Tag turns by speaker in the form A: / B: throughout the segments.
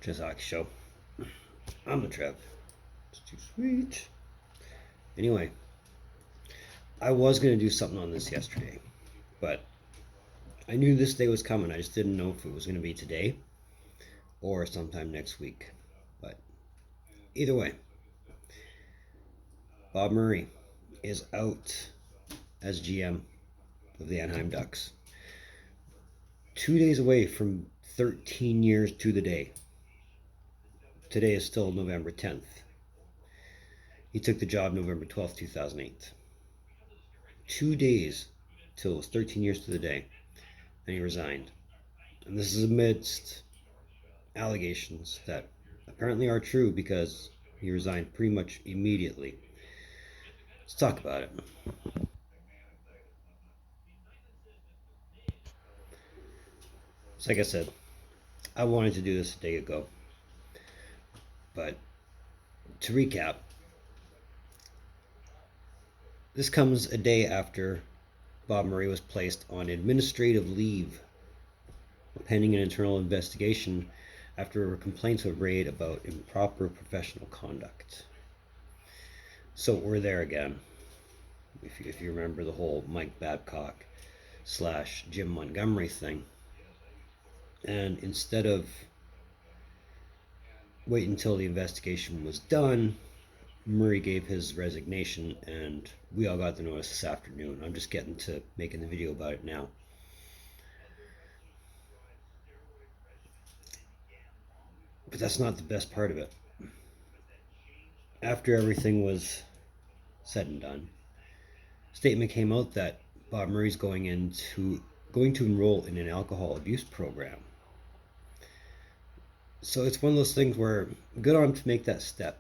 A: Just Hockey Show. I'm the Trev. It's too sweet. Anyway, I was going to do something on this yesterday, but I knew this day was coming. I just didn't know if it was going to be today or sometime next week. But either way, Bob Murray is out as GM of the Anaheim Ducks. 2 days away from 13 years to the day. Today is still November 10th. He took the job November 12th, 2008. 2 days till it was 13 years to the day, and he resigned. And this is amidst allegations that apparently are true because he resigned pretty much immediately. Let's talk about it. So like I said, I wanted to do this a day ago, but to recap, this comes a day after Bob Murray was placed on administrative leave pending an internal investigation after complaints were made about improper professional conduct. So we're there again. If you remember the whole Mike Babcock / Jim Montgomery thing. And instead of waiting until the investigation was done, Murray gave his resignation, and we all got the notice this afternoon. I'm just getting to making the video about it now. But that's not the best part of it. After everything was said and done, a statement came out that Bob Murray's going to enroll in an alcohol abuse program. So it's one of those things where good on him to make that step.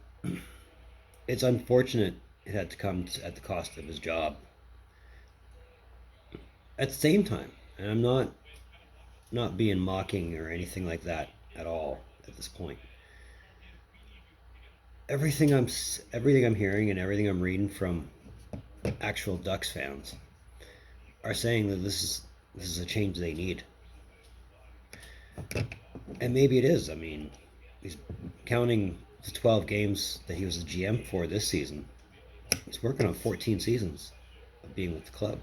A: It's unfortunate it had to come at the cost of his job. At the same time, and I'm not being mocking or anything like that at all at this point. Everything I'm hearing and everything I'm reading from actual Ducks fans are saying that this is a change they need. And maybe it is. I mean, he's counting the 12 games that he was a GM for this season. He's working on 14 seasons of being with the club.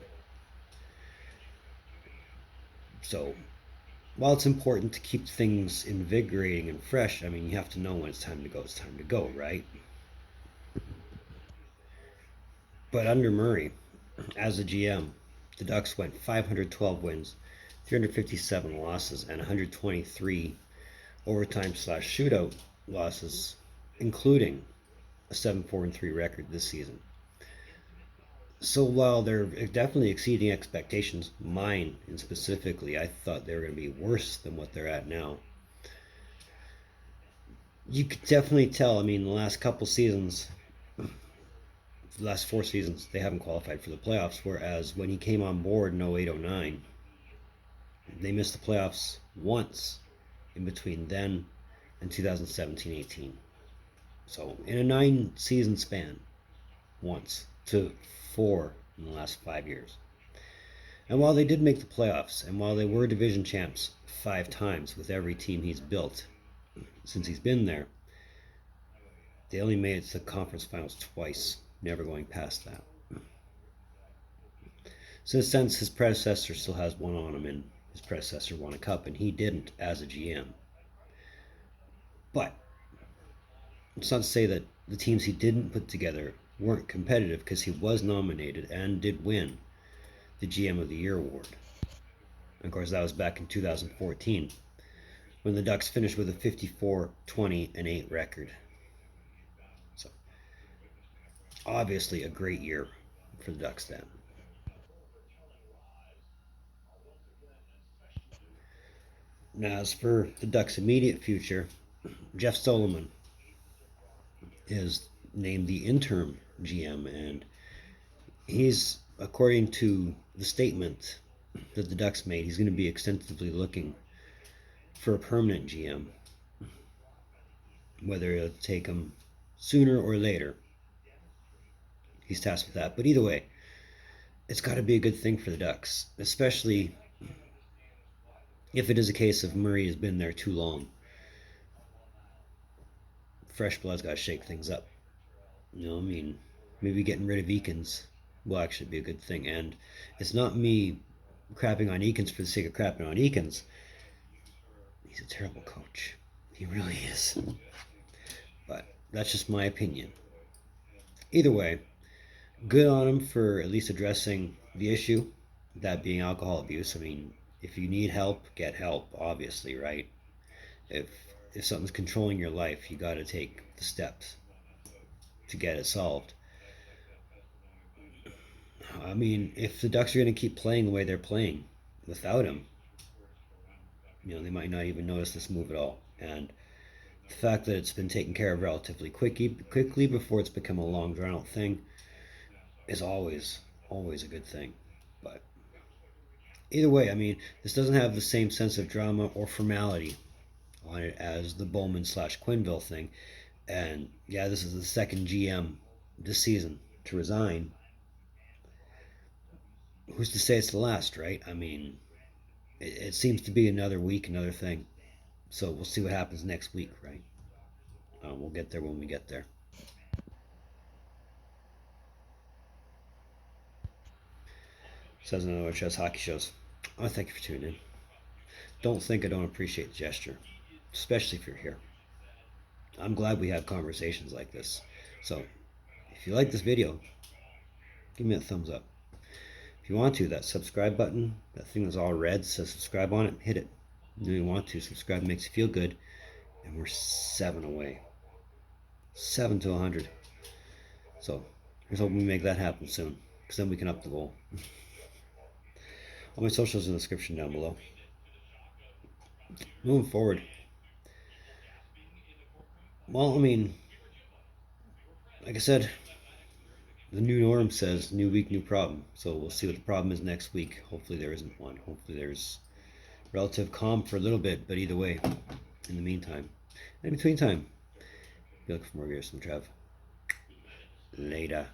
A: So, while it's important to keep things invigorating and fresh, I mean, you have to know when it's time to go, right? But under Murray, as a GM, the Ducks went 512 wins, 357 losses, and 123 overtime / shootout losses, including a 7-4-3 record this season. So while they're definitely exceeding expectations, mine and specifically, I thought they were going to be worse than what they're at now. You could definitely tell. I mean, the last couple seasons, the last 4 seasons, they haven't qualified for the playoffs, whereas when he came on board in 08-09, they missed the playoffs once in between then and 2017-18. So in a 9-season span, once to 4 in the last 5 years. And while they did make the playoffs, and while they were division champs 5 times with every team he's built since he's been there, they only made it to the conference finals twice, never going past that. So in a sense, his predecessor still has one on him, and his predecessor won a cup, and he didn't as a GM. But it's not to say that the teams he didn't put together weren't competitive, because he was nominated and did win the GM of the Year award. And of course, that was back in 2014 when the Ducks finished with a 54-20-8 record. So obviously a great year for the Ducks then. Now, as for the Ducks' immediate future, Jeff Solomon is named the interim GM, and he's, according to the statement that the Ducks made, he's going to be extensively looking for a permanent GM, whether it'll take him sooner or later. He's tasked with that. But either way, it's got to be a good thing for the Ducks, especially if it is a case of Murray has been there too long. fresh blood's got to shake things up. You know, I mean, maybe getting rid of Eakins will actually be a good thing. And it's not me crapping on Eakins for the sake of crapping on Eakins. He's a terrible coach. He really is. But that's just my opinion. Either way, good on him for at least addressing the issue, that being alcohol abuse. I mean, if you need help, get help, obviously, right? If if something's controlling your life, you got to take the steps to get it solved. I mean, if the Ducks are going to keep playing the way they're playing without him, they might not even notice this move at all. And the fact that it's been taken care of relatively quickly before it's become a long drawn out thing is always a good thing. But either way, I mean, this doesn't have the same sense of drama or formality on it as the Bowman/Quinville thing. And yeah, this is the second GM this season to resign. Who's to say it's the last, right? I mean, it seems to be another week, another thing. So we'll see what happens next week, right? We'll get there when we get there. Says another Trevs Hockey Shows. I thank you for tuning in. Don't think I don't appreciate the gesture, especially if you're here. I'm glad we have conversations like this. So if you like this video, give me a thumbs up. If you want to, that subscribe button, that thing that's all red, says subscribe on it, hit it. If you want to, subscribe makes you feel good. And we're 7 away. 7 to 100. So here's hoping we make that happen soon, because then we can up the goal. All my socials in the description down below. Moving forward. Well, I mean, like I said, the new norm says new week, new problem. So we'll see what the problem is next week. Hopefully there isn't one. Hopefully there's relative calm for a little bit, but either way, in the meantime, in between time, be looking for more videos from Trev. Later.